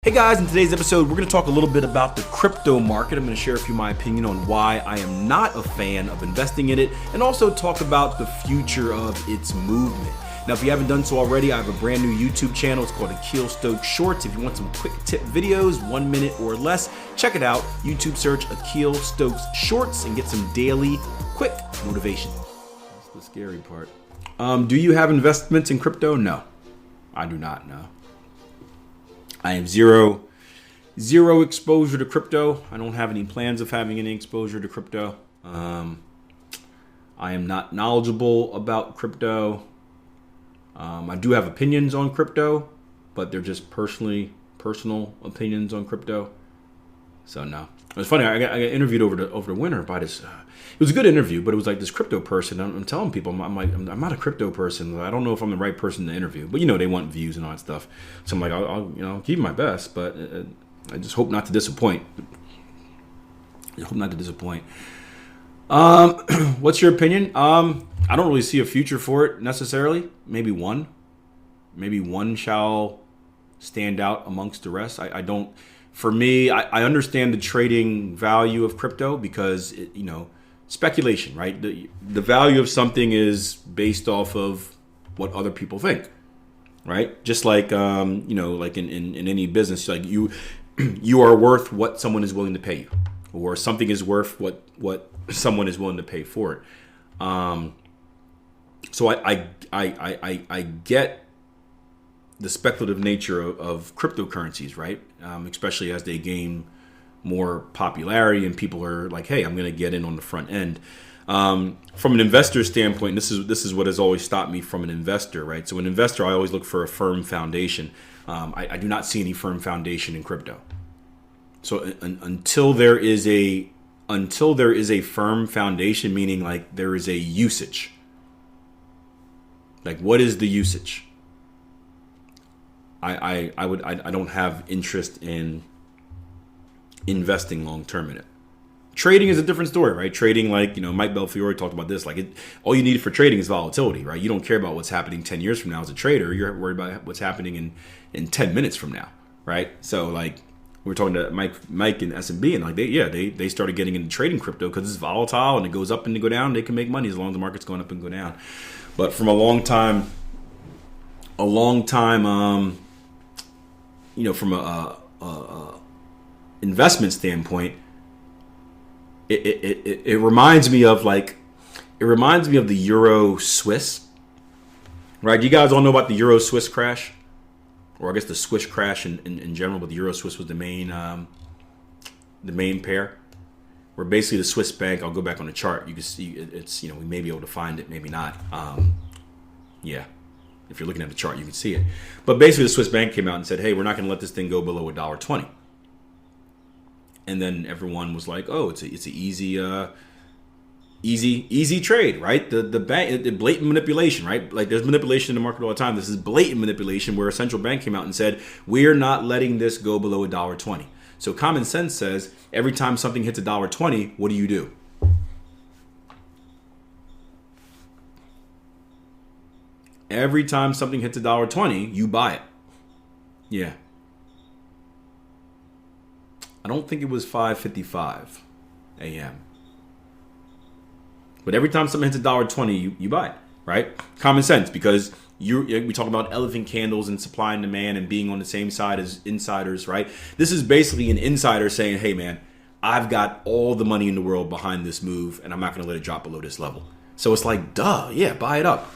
Hey guys, in today's episode, we're going to talk a little bit about the crypto market. I'm going to share with you my opinion on why I am not a fan of investing in it, and also talk about the future of its movement. Now, if you haven't done so already, I have a brand new YouTube channel. It's called Akil Shorts. If you want some quick tip videos, 1 minute or less, check it out. YouTube search Akil Stokes Shorts and get some daily quick motivation. That's the scary part. Do you have investments in crypto? No, I do not. No. I have zero exposure to crypto. I don't have any plans of having any exposure to crypto. I am not knowledgeable about crypto. I do have opinions on crypto, but they're just personal opinions on crypto. So no. It was funny. I got interviewed over the winter by this. It was a good interview, but it was like this crypto person. I'm telling people, I'm not a crypto person. I don't know if I'm the right person to interview. But they want views and all that stuff. So I'm like, I'll keep my best, but I just hope not to disappoint. What's your opinion? I don't really see a future for it necessarily. Maybe one shall stand out amongst the rest. I don't. For me, I understand the trading value of crypto because speculation, right? The value of something is based off of what other people think, right? Just like like in any business, like you are worth what someone is willing to pay you, or something is worth what someone is willing to pay for it. So I get the speculative nature of cryptocurrencies, right? Especially as they gain more popularity and people are like, hey, I'm going to get in on the front end. From an investor standpoint, this is what has always stopped me from an investor, right? So an investor, I always look for a firm foundation. I do not see any firm foundation in crypto. So until there is a firm foundation, meaning like there is a usage. Like, what is the usage? I don't have interest in investing long term in it. Trading is a different story, right? Trading, like Mike Belfiore talked about this. Like, all you need for trading is volatility, right? You don't care about what's happening 10 years from now as a trader. You're worried about what's happening in 10 minutes from now, right? So like, we were talking to Mike and SMB, and like they started getting into trading crypto because it's volatile and it goes up and it go down. They can make money as long as the market's going up and go down. But from a long time, from a investment standpoint, it reminds me of the Euro Swiss, right? You guys all know about the Euro Swiss crash, or I guess the Swiss crash in general, but the Euro Swiss was the main pair, where basically the Swiss bank. I'll go back on the chart. You can see it's we may be able to find it, maybe not. If you're looking at the chart, you can see it. But basically, the Swiss bank came out and said, hey, we're not going to let this thing go below $1.20. And then everyone was like, oh, it's an easy trade, right? The bank, the blatant manipulation, right? Like, there's manipulation in the market all the time. This is blatant manipulation where a central bank came out and said, we're not letting this go below $1.20. So common sense says every time something hits $1.20, what do? Every time something hits $1.20, you buy it. Yeah. I don't think it was 5:55 a.m. But every time something hits $1.20, you buy it, right? Common sense, because we talk about elephant candles and supply and demand and being on the same side as insiders, right? This is basically an insider saying, hey, man, I've got all the money in the world behind this move, and I'm not going to let it drop below this level. So it's like, duh, yeah, buy it up.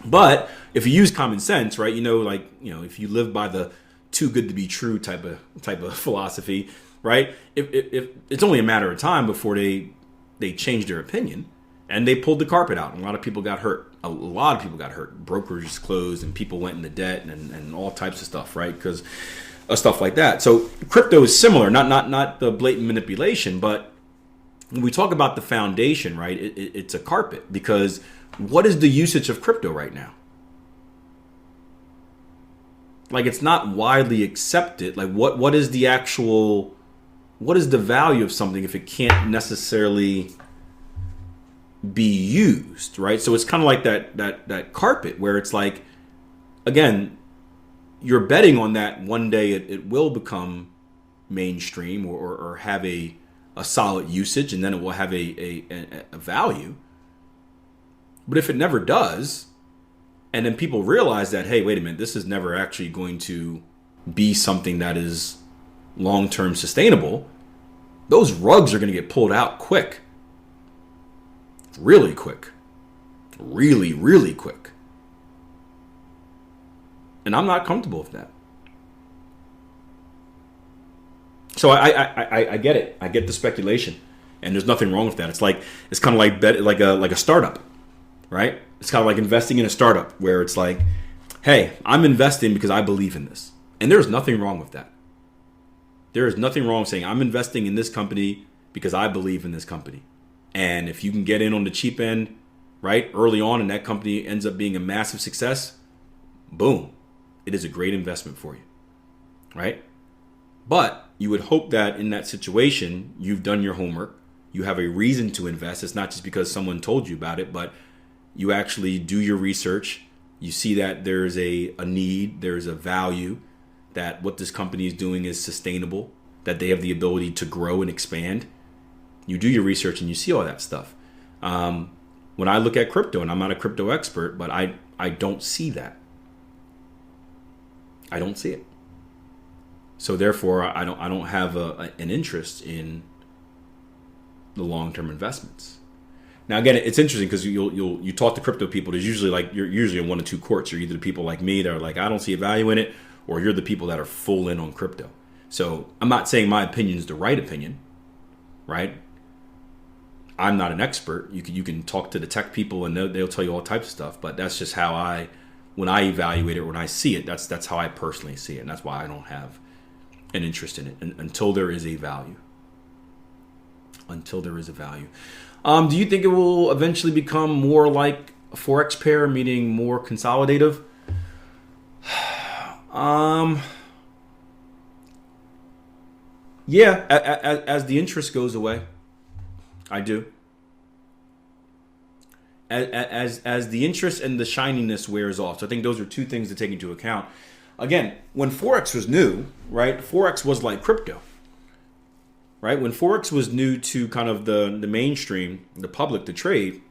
But if you use common sense, right, if you live by the too good to be true type of philosophy, right, if it's only a matter of time before they change their opinion and they pulled the carpet out. And a lot of people got hurt. Brokerages closed and people went into debt and all types of stuff, right, because of stuff like that. So crypto is similar, not the blatant manipulation, but when we talk about the foundation, right, it's a carpet, because what is the usage of crypto right now? Like, it's not widely accepted. Like, what is the value of something if it can't necessarily be used, right? So it's kind of like that carpet where it's like, again, you're betting on that one day it will become mainstream or have a solid usage, and then it will have a value. But if it never does, and then people realize that, hey, wait a minute, this is never actually going to be something that is long-term sustainable, those rugs are going to get pulled out quick. Really quick. Really, really quick. And I'm not comfortable with that. So I get it. I get the speculation, and there's nothing wrong with that. It's kind of like a startup, right? It's kind of like investing in a startup where it's like, hey, I'm investing because I believe in this, and there's nothing wrong with that. There is nothing wrong with saying I'm investing in this company because I believe in this company, and if you can get in on the cheap end, right, early on, and that company ends up being a massive success, boom, it is a great investment for you, right? But you would hope that in that situation, you've done your homework. You have a reason to invest. It's not just because someone told you about it, but you actually do your research. You see that there's a need, there's a value, that what this company is doing is sustainable, that they have the ability to grow and expand. You do your research and you see all that stuff. When I look at crypto, and I'm not a crypto expert, but I don't see that. I don't see it. So therefore, I don't have an interest in the long-term investments. Now again, it's interesting because you talk to crypto people. There's usually you're usually in one of two courts. You're either the people like me that are like, I don't see a value in it, or you're the people that are full in on crypto. So I'm not saying my opinion is the right opinion, right? I'm not an expert. You can talk to the tech people and they'll tell you all types of stuff. But that's just how when I evaluate it, when I see it, that's how I personally see it, and that's why I don't have an interest in it until there is a value. Until there is a value. Do you think it will eventually become more like a Forex pair, meaning more consolidative? Yeah, as the interest goes away, I do. As the interest and the shininess wears off. So I think those are two things to take into account. Again, when Forex was new, right? Forex was like crypto, right? When Forex was new to kind of the mainstream, the public to trade,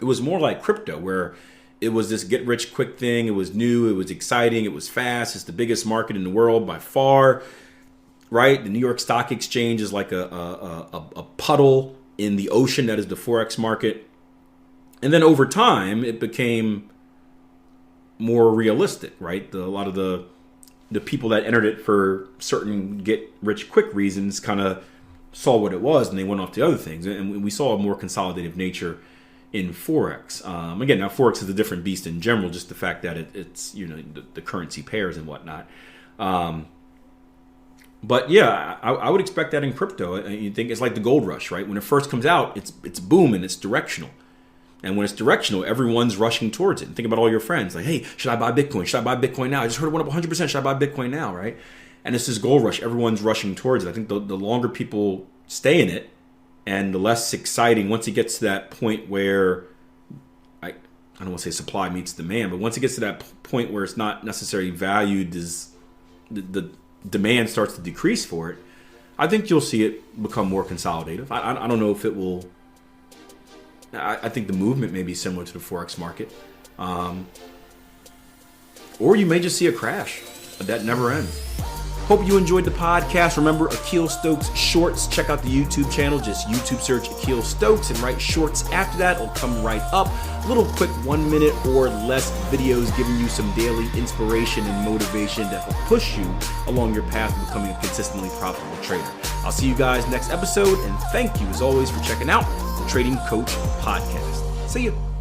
it was more like crypto, where it was this get rich quick thing. It was new. It was exciting. It was fast. It's the biggest market in the world by far, right? The New York Stock Exchange is like a puddle in the ocean that is the Forex market. And then over time, it became more realistic, right? A lot of the people that entered it for certain get rich quick reasons kind of saw what it was, and they went off to other things. And we saw a more consolidative nature in Forex. Again, now Forex is a different beast in general, just the fact that it's the currency pairs and whatnot. But yeah, I would expect that in crypto. You think it's like the gold rush, right? When it first comes out, it's boom and it's directional. And when it's directional, everyone's rushing towards it. And think about all your friends. Like, hey, should I buy Bitcoin? Should I buy Bitcoin now? I just heard it went up 100%. Should I buy Bitcoin now, right? And it's this gold rush. Everyone's rushing towards it. I think the longer people stay in it, and the less exciting, once it gets to that point where, I don't want to say supply meets demand, but once it gets to that point where it's not necessarily valued as the demand starts to decrease for it, I think you'll see it become more consolidative. I don't know if it will. I think the movement may be similar to the Forex market. Or you may just see a crash that never ends. Hope you enjoyed the podcast. Remember, Akil Stokes Shorts. Check out the YouTube channel. Just YouTube search Akil Stokes and write shorts after that. It'll come right up. Little quick 1 minute or less videos giving you some daily inspiration and motivation that will push you along your path to becoming a consistently profitable trader. I'll see you guys next episode, and thank you as always for checking out the Trading Coach Podcast. See you.